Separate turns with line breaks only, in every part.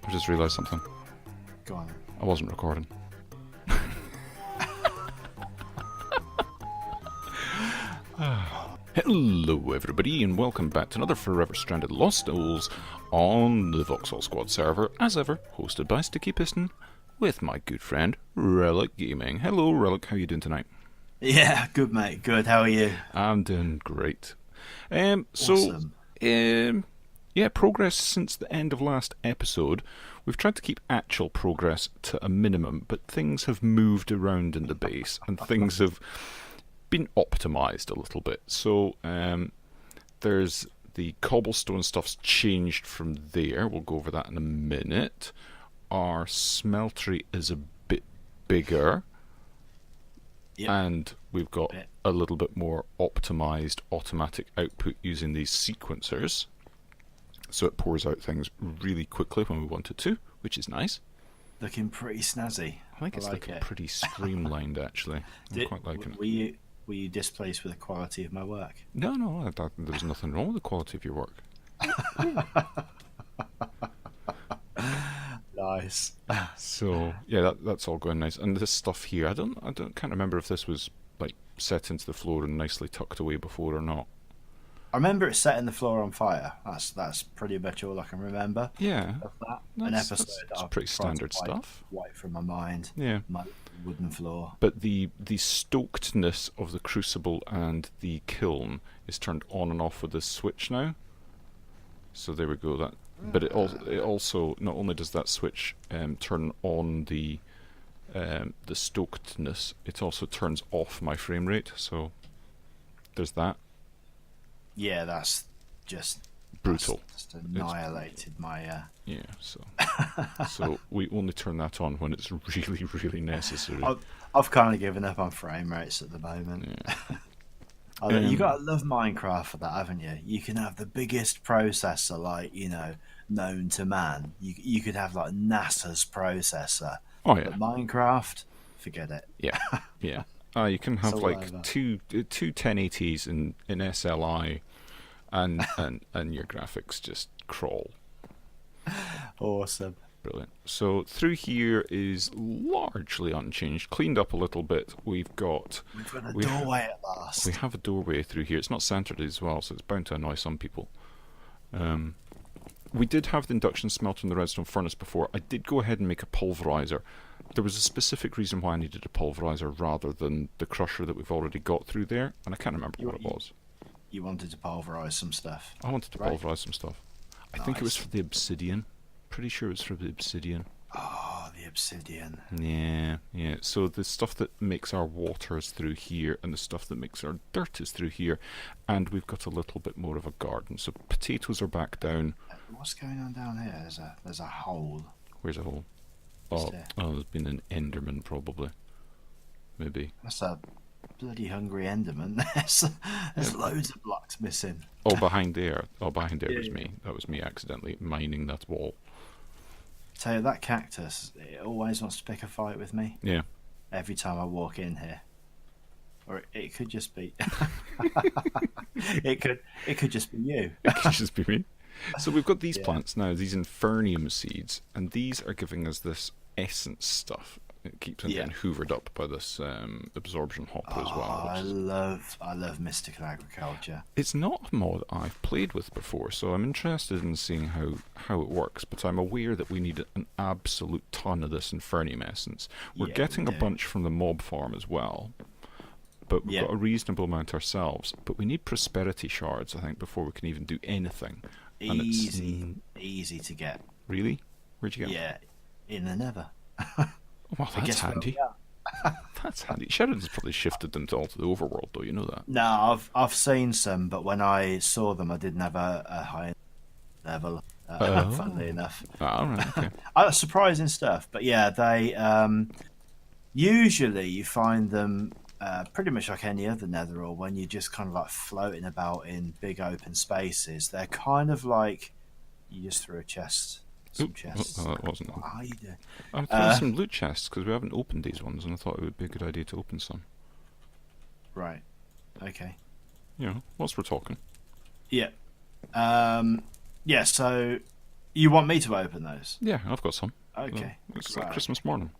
I just realised something.
Go on.
I wasn't recording. Hello everybody and welcome back to another Forever Stranded Lost Souls on the Voxel Squad server, as ever, hosted by StickyPiston, with my good friend Reliikgaming. Hello Reliik, how are you doing tonight?
Yeah, good mate, good. How are you?
I'm doing great.
Awesome.
Progress since the end of last episode. We've tried to keep actual progress to a minimum, but things have moved around in the base and things have been optimised a little bit. So there's the cobblestone stuff's changed from there. We'll go over that in a minute. Our smeltery is a bit bigger.
Yep.
And we've got a little bit more optimised automatic output using these sequencers. So it pours out things really quickly when we want it to, which is nice.
Looking pretty snazzy.
I think it's
like
looking
it.
pretty streamlined, actually. I'm quite liking it.
Were you displeased with the quality of my work?
No, there's nothing wrong with the quality of your work.
Nice.
So yeah, that's all going nice. And this stuff here, I can't remember if this was like set into the floor and nicely tucked away before or not.
I remember it setting the floor on fire. That's pretty much all I can remember.
Yeah,
of that. An episode
that's pretty standard stuff.
Wipe from my mind.
Yeah,
my wooden floor.
But the stokedness of the crucible and the kiln is turned on and off with this switch now. So there we go. But it also not only does that switch turn on the stokedness, it also turns off my frame rate. So there's that.
Yeah, that's just
brutal.
That's just annihilated my.
Yeah, so we only turn that on when it's really, really necessary.
I've kind of given up on frame rates at the moment.
Yeah.
You got to love Minecraft for that, haven't you? You can have the biggest processor, like known to man. You could have like NASA's processor.
Oh yeah.
But Minecraft, forget it.
Yeah, yeah. You can have like two 1080s in SLI, and your graphics just crawl.
Awesome.
Brilliant. So through here is largely unchanged, cleaned up a little bit. We've got
a doorway at last.
We have a doorway through here. It's not centered as well, so it's bound to annoy some people. We did have the induction smelter and the redstone furnace before. I did go ahead and make a pulverizer. There was a specific reason why I needed a pulverizer rather than the crusher that we've already got through there, and I can't remember what it was.
You wanted to pulverize some stuff.
I wanted to pulverize some stuff. I think it was for the obsidian. Pretty sure it was for the obsidian.
Oh, the obsidian.
Yeah. So the stuff that makes our water is through here, and the stuff that makes our dirt is through here, and we've got a little bit more of a garden. So potatoes are back down.
What's going on down here? There's a hole.
Where's a hole? Oh, there's been an Enderman probably. Maybe.
That's a bloody hungry Enderman. There's loads of blocks missing.
Oh, behind there. Was me. That was me accidentally mining that wall.
Tell you, that cactus, it always wants to pick a fight with me.
Yeah.
Every time I walk in here. Or it could just be... it could just be you.
It could just be me. So we've got these plants now, these Infernium seeds, and these are giving us this essence stuff. It keeps them getting hoovered up by this absorption hopper as well.
I love Mystical Agriculture.
It's not a mod I've played with before, so I'm interested in seeing how it works, but I'm aware that we need an absolute ton of this Infernium essence. We're getting a bunch from the mob farm as well, but we've got a reasonable amount ourselves. But we need prosperity shards, I think, before we can even do anything.
Easy to get.
Really? Where'd you get them?
Yeah, in the Nether.
Well, that's handy. That's handy. Sheridan's probably shifted them all to the overworld, though. You know that.
No, I've seen some, but when I saw them, I didn't have a high level. Funnily enough.
All right. Okay.
Surprising stuff, but yeah, they usually you find them pretty much like any other netherall when you're just kind of like floating about in big open spaces. They're kind of like you just threw a chest. Some chests.
Well, that wasn't.
What are you doing?
I'm throwing some loot chests because we haven't opened these ones, and I thought it would be a good idea to open some.
Right. Okay.
You know, whilst we're talking.
Yeah. So You want me to open those?
Yeah, I've got some.
Okay.
It's like
Right.
Christmas morning.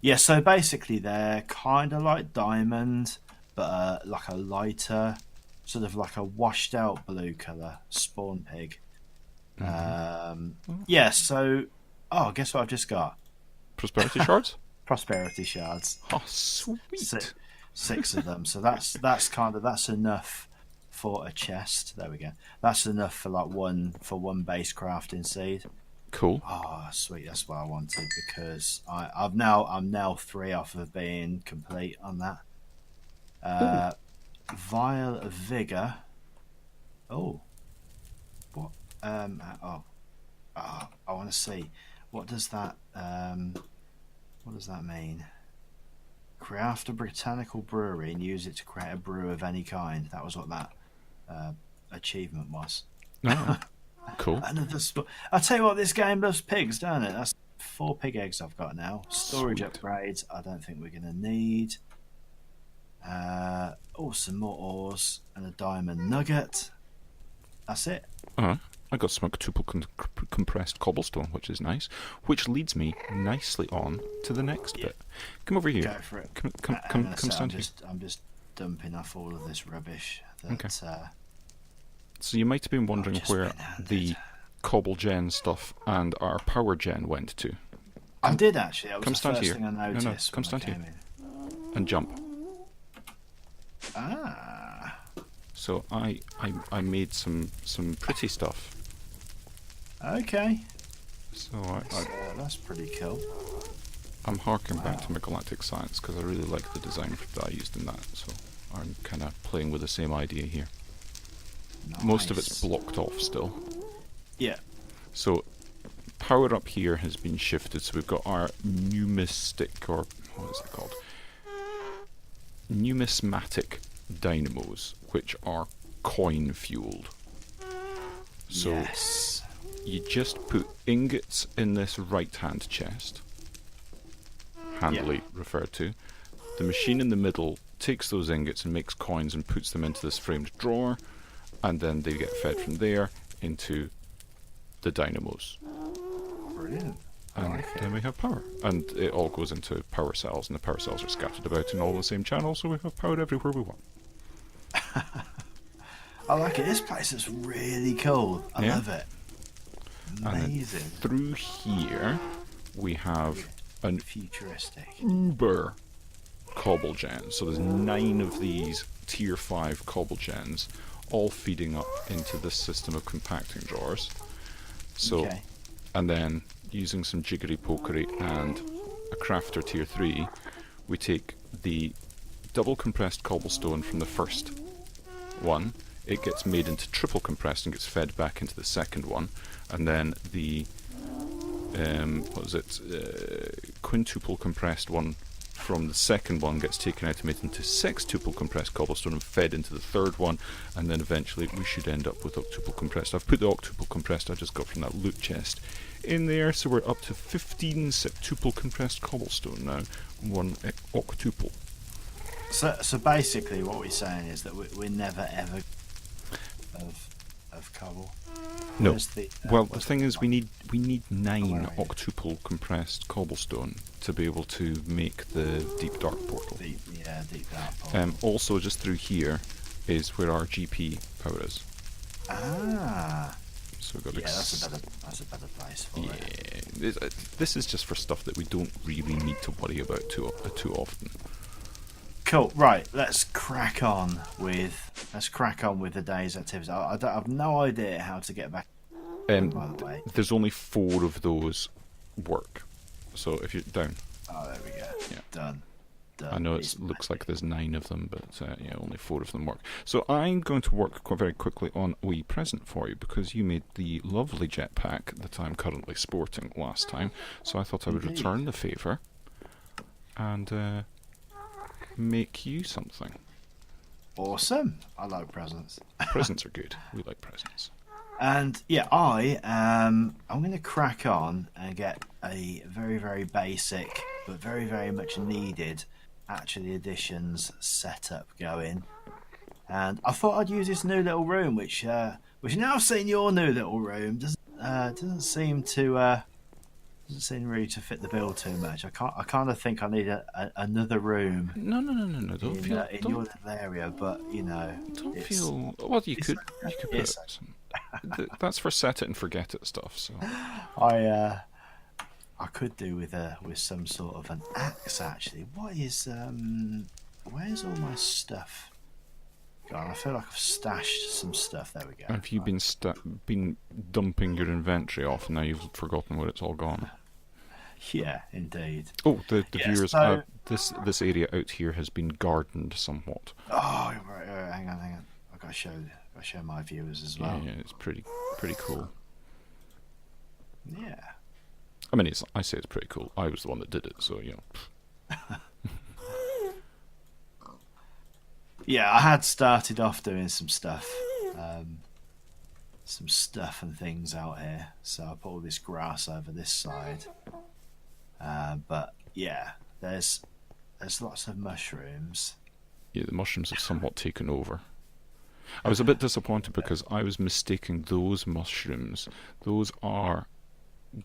Yeah, so basically they're kind of like diamond, but like a lighter, sort of like a washed out blue colour spawn pig. Yeah, so... Oh, guess what I've just got?
Prosperity shards?
Prosperity shards.
Oh, sweet.
Six of them. So that's enough for a chest. There we go. That's enough for like one base crafting seed.
Cool.
Oh, sweet. That's what I wanted because I'm now 3 off of being complete on that. Vial of vigor. Oh, what? I want to see. What does that? What does that mean? Craft a botanical brewery and use it to create a brew of any kind. That was what that achievement was.
Oh, cool.
I'll tell you what, this game loves pigs, don't it? That's 4 pig eggs I've got now. Storage
Sweet.
upgrades I don't think we're going to need. Some more ores and a diamond nugget. That's it.
I got some octuple compressed cobblestone, which is nice. Which leads me nicely on to the next bit. Come over here.
Go for it.
Come stand here.
I'm just dumping off all of this rubbish. That,
So you might have been wondering where
been handed.
the cobble gen stuff and our power gen went to.
I did actually. That was
come
the
stand
first
here.
thing I
No,
noticed.
come
when I
stand here.
came in.
And jump.
Ah.
So I made some pretty stuff.
Okay.
So
That's pretty cool.
I'm harking back to my galactic science because I really like the design that I used in that. So I'm kind of playing with the same idea here.
Nice.
Most of it's blocked off still.
Yeah.
So power up here has been shifted. So we've got our numismatic, or what is it called? Numismatic dynamos, which are coin fueled. So
yes.
you just put ingots in this right hand chest, handily referred to. The machine in the middle takes those ingots and makes coins and puts them into this framed drawer, and then they get fed from there into the dynamos.
Brilliant.
And then we have power. And it all goes into power cells, and the power cells are scattered about in all the same channels, so we have power everywhere we want.
I like it. This place is really cool. I love it. Amazing.
And through here, we have an
Futuristic.
uber cobble gen. So there's 9 of these tier 5 cobble gens, all feeding up into this system of compacting drawers. So, and then using some jiggery pokery and a crafter tier 3, we take the double compressed cobblestone from the first one. It gets made into triple compressed and gets fed back into the second one, and then the quintuple compressed one from the second one gets taken out and made into sextuple compressed cobblestone and fed into the third one, and then eventually we should end up with octuple compressed. I've put the octuple compressed I just got from that loot chest in there, so we're up to 15 septuple compressed cobblestone now, 1 octuple.
So basically, what we're saying is that we're never ever of cobble.
No.
The
thing is, we need 9 octuple compressed cobblestone to be able to make the deep dark portal.
Deep dark portal.
Also, just through here is where our GP power is.
Ah.
So we've got
that's a better place for it.
Yeah, this is just for stuff that we don't really need to worry about too often.
Cool. Right, let's crack on with the day's activities. I have no idea how to get back. By the way,
there's only 4 of those work. So if you're down.
Oh, there we go.
Yeah.
Done.
I know it looks like there's 9 of them, but only 4 of them work. So I'm going to work very quickly on a wee present for you, because you made the lovely jetpack that I'm currently sporting last time. So I thought I would return the favour and make you something.
Awesome. I like presents.
Presents are good. We like presents.
And yeah, I'm going to crack on and get a very, very basic but very, very much needed actually additions setup going. And I thought I'd use this new little room, which now I've seen your new little room, doesn't seem really to fit the bill too much. I kind of think I need another room.
No. Don't feel.
In your little area, but
Don't feel. Well, you could put
it's
some. That's for set it and forget it stuff. So
I could do with some sort of an axe actually. What is where's all my stuff? God, I feel like I've stashed some stuff. There we go.
have you been dumping your inventory off, and now you've forgotten where it's all gone?
Yeah, indeed.
Oh, the viewers.
So,
this area out here has been gardened somewhat.
oh, right, hang on. I've got to show my viewers as well.
Yeah, it's pretty cool.
Yeah.
I mean, I say it's pretty cool. I was the one that did it, so
Yeah, I had started off doing some stuff and things out here. So I put all this grass over this side. But yeah, there's lots of mushrooms.
Yeah, the mushrooms have somewhat taken over. I was a bit disappointed because I was mistaking those mushrooms. Those are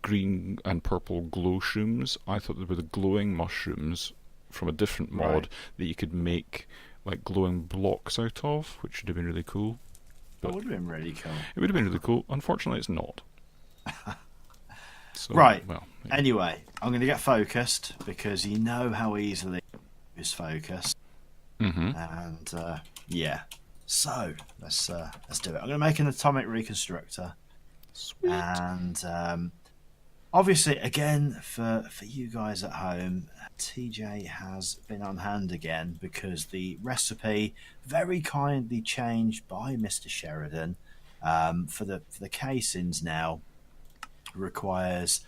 green and purple glow shrooms. I thought they were the glowing mushrooms from a different mod that you could make like glowing blocks out of, which would have been really cool.
That would have been really cool.
It would have been really cool. Unfortunately, it's not. So,
right.
Well, yeah.
Anyway, I'm going to get focused because you know how easily is focus. And yeah, so let's do it. I'm going to make an atomic reconstructor.
Sweet.
And obviously, again, for you guys at home, TJ has been on hand again because the recipe, very kindly changed by Mr. Sheridan, for the casings now requires,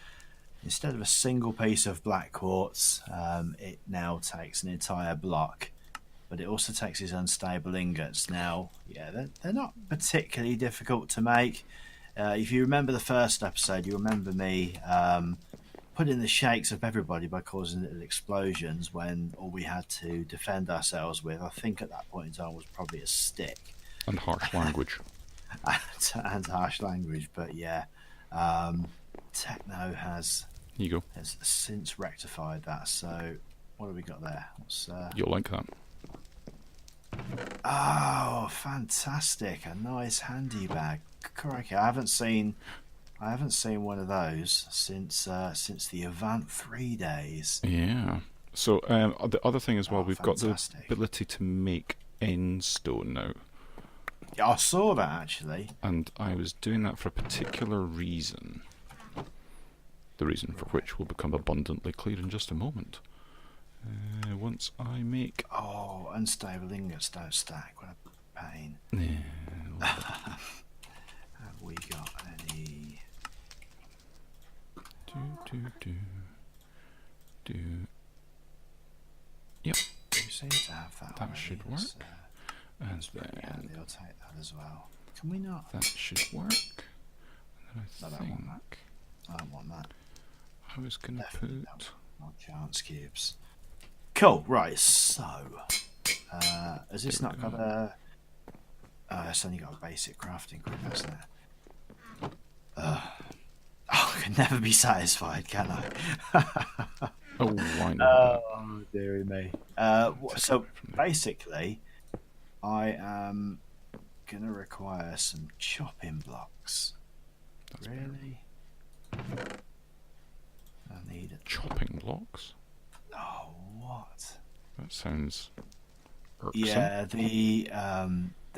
instead of a single piece of black quartz, it now takes an entire block. But it also takes these unstable ingots. Now, yeah, they're not particularly difficult to make. If you remember the first episode, you remember me putting the shakes up everybody by causing little explosions when all we had to defend ourselves with, I think at that point in time, was probably a stick.
And harsh language.
and harsh language, but yeah. Techno has since rectified that. So, what have we got there?
You'll like that.
Oh, fantastic! A nice handy bag. Crikey, I haven't seen one of those since the Avant 3 days.
Yeah. So the other thing as well, we've
fantastic.
got the ability to make end stone now.
Yeah, I saw that actually.
And I was doing that for a particular reason. The reason for which will become abundantly clear in just a moment. Once I make...
Oh, unstable ingots don't stack. What a pain.
Yeah.
Have we got any...
Yep.
We seem to have that.
That should work. And then...
They'll take that as well. Can we not?
That should work. And
I don't want that.
I was going to put...
Not chance cubes. Cool, right, so... has this not got a... it's only got a basic crafting group, hasn't it? I can never be satisfied, can I?
Oh, why not?
Oh, dearie me. So, basically, I am going to require some chopping blocks.
That's
really? I need it.
Chopping blocks?
Oh, what?
That sounds irksome.
Yeah, the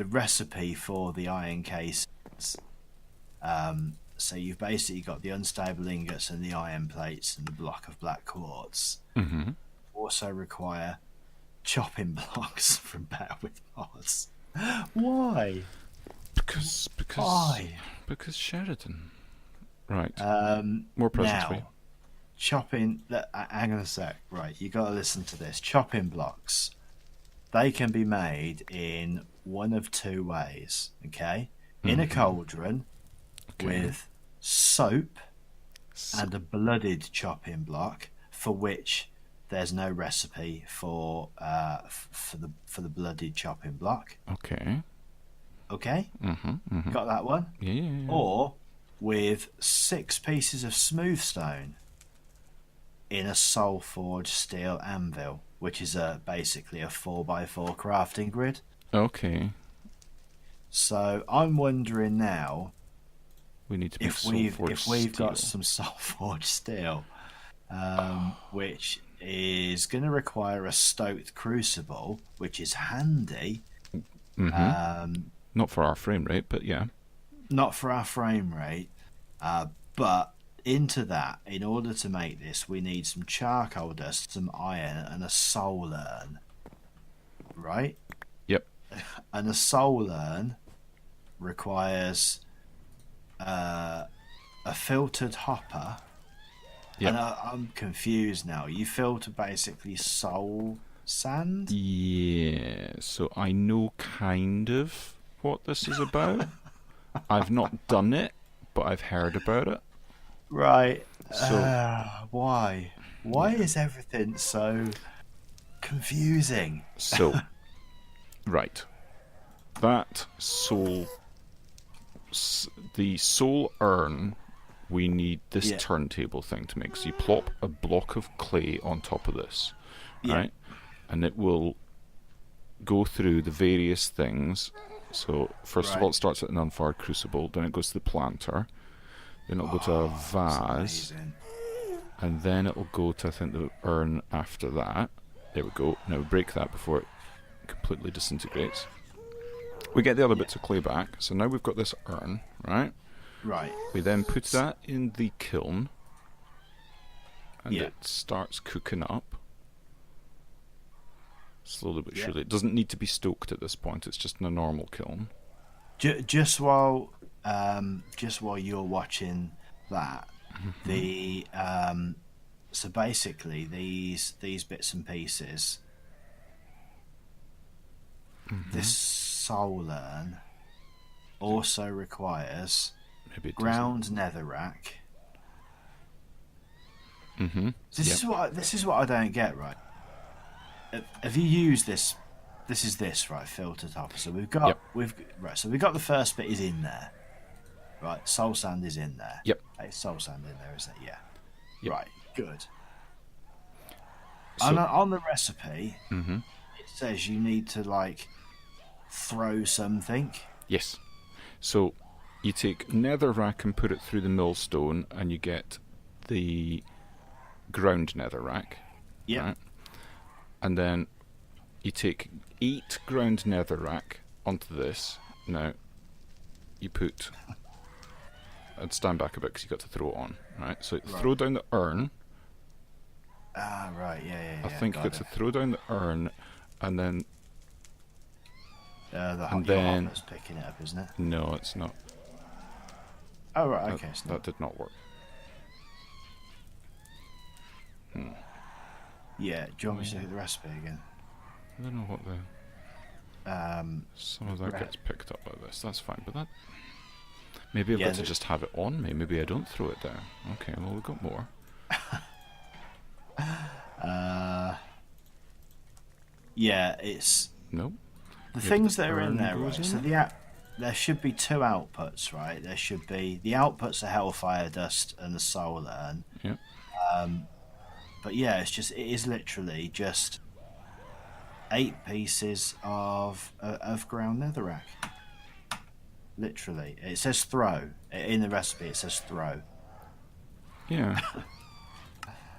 recipe for the iron cases. So you've basically got the unstable ingots and the iron plates and the block of black quartz.
Mm-hmm.
Also require chopping blocks from Better with Mods. Why?
Because
Why?
Because Sheridan. Right.
More
presents for you.
Chopping. Hang on a sec. Right, you got to listen to this. Chopping blocks. They can be made in one of two ways. Okay, in a cauldron with soap and a blooded chopping block, for which there's no recipe for the blooded chopping block.
Okay.
Okay.
Mm-hmm.
Got that one?
Yeah.
Or with 6 pieces of smooth stone in a soul forged steel anvil, which is basically a 4x4 crafting grid.
Okay.
So I'm wondering now
We need to make
if we've
steel.
got some soul forged steel, which is going to require a stoked crucible, which is handy.
Not for our frame rate, but yeah.
Not for our frame rate, but into that, in order to make this, we need some charcoal dust, some iron, and a soul urn. Right?
Yep.
And a soul urn requires a filtered hopper.
Yep.
And I'm confused now. You filter basically soul sand?
Yeah, so I know kind of what this is about. I've not done it, but I've heard about it.
Right.
So
Why? Why is everything so confusing?
So, right. That soul... The soul urn, we need this turntable thing to make. So you plop a block of clay on top of this, right? And it will go through the various things. So, first of all, it starts at an unfired crucible, then it goes to the planter, then it'll go to a vase, and then it'll go to, I think, the urn after that. There we go. Now we break that before it completely disintegrates. We get the other bits of clay back, so now we've got this urn, right?
Right.
We then put that in the kiln, and it starts cooking up. Slowly but surely. It doesn't need to be stoked at this point, it's just in a normal kiln.
Just while you're watching that, the so basically these bits and pieces, this soul urn also requires ground netherrack. This is what I don't get, right? Have you used this? This is this, right? Filtered hopper. So we've got So we've got the first bit is in there, right? Soul sand is in there.
Yep.
Hey, soul sand in there, isn't it? Yeah.
Yep.
Right. Good.
So,
on the recipe, it says you need to throw something.
Yes. So you take netherrack and put it through the millstone, and you get the ground netherrack.
Yeah.
Right? And then you take 8 ground netherrack onto this. Now you put... I'd stand back a bit because you've got to throw it on. Right? So throw down the urn.
Ah, right. Yeah.
I think you've got to throw down the urn, and then...
your hopper's picking it up, isn't it?
No, it's not.
Oh, right. Okay.
That did not work.
Yeah. Do you want me to look at the recipe again?
I don't know what the... some of that gets picked up like this. That's fine, but that... Maybe I've got to just have it on me. Maybe I don't throw it down. Okay, well, we've got more.
Yeah, it's...
No.
The things that are in there, right? So there should be 2 outputs, right? There should be... The outputs are Hellfire Dust and the Soul Urn.
Yeah.
But yeah, it is literally just 8 pieces of ground netherrack. Literally. It says throw. In the recipe it says throw.
Yeah.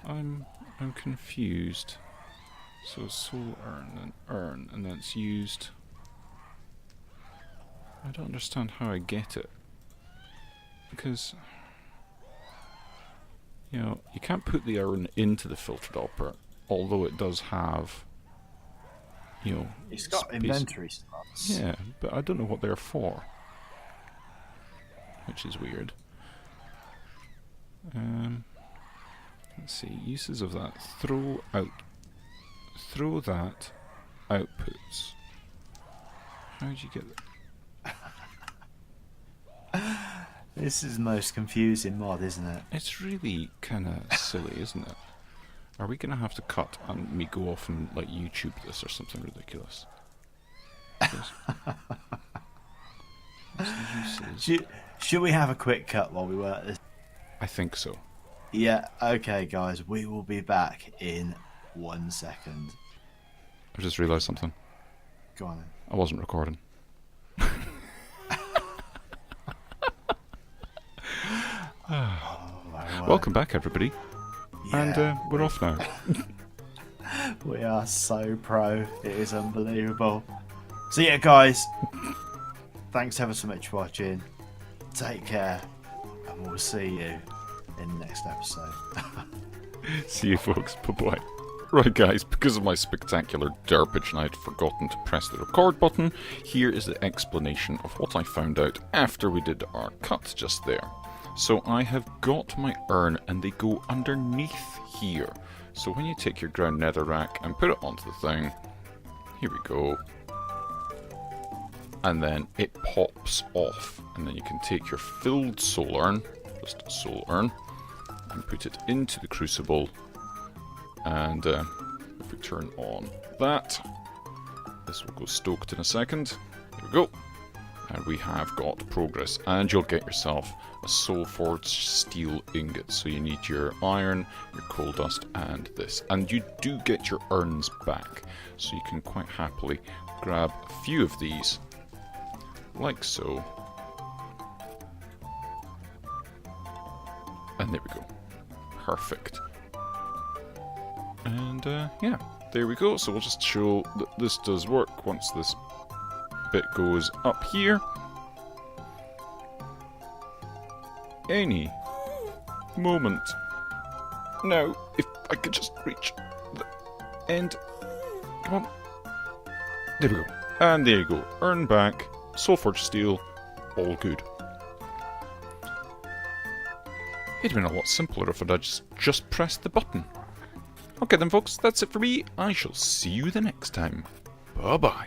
I'm confused. So soul urn, and that's used... I don't understand how I get it. Because... You know, you can't put the urn into the filtered hopper, although it does have, you know...
It's got inventory slots.
Yeah, but I don't know what they're for. Which is weird. Let's see, uses of that. Throw that outputs. How did you get that?
This is the most confusing mod, isn't it?
It's really kind of silly, isn't it? Are we going to have to cut and me go off and YouTube this or something ridiculous?
Should we have a quick cut while we work this?
I think so.
Yeah, okay, guys. We will be back in 1 second.
I just realised something.
Go on then.
I wasn't recording. Welcome back, everybody.
Yeah,
And we're off now.
We are so pro. It is unbelievable. So yeah, guys. Thanks ever so much for watching. Take care. And we'll see you in the next episode.
See you, folks. Bye-bye. Right, guys, because of my spectacular derpage and I'd forgotten to press the record button, here is the explanation of what I found out after we did our cut just there. So I have got my urn and they go underneath here. So when you take your ground netherrack and put it onto the thing, here we go, and then it pops off, and then you can take your filled soul urn, just a soul urn, and put it into the crucible. And if we turn on that, this will go stoked in a second. Here we go. And we have got progress. And you'll get yourself a soul forged steel ingot. So you need your iron, your coal dust, and this. And you do get your urns back. So you can quite happily grab a few of these, like so. And there we go. Perfect. And yeah, there we go. So we'll just show that this does work once this bit goes up here. Any moment. Now, if I could just reach the end. Come on. There we go. And there you go. Earn back. Soulforged steel. All good. It'd been a lot simpler if I'd just pressed the button. Okay then, folks, that's it for me. I shall see you the next time. Bye-bye.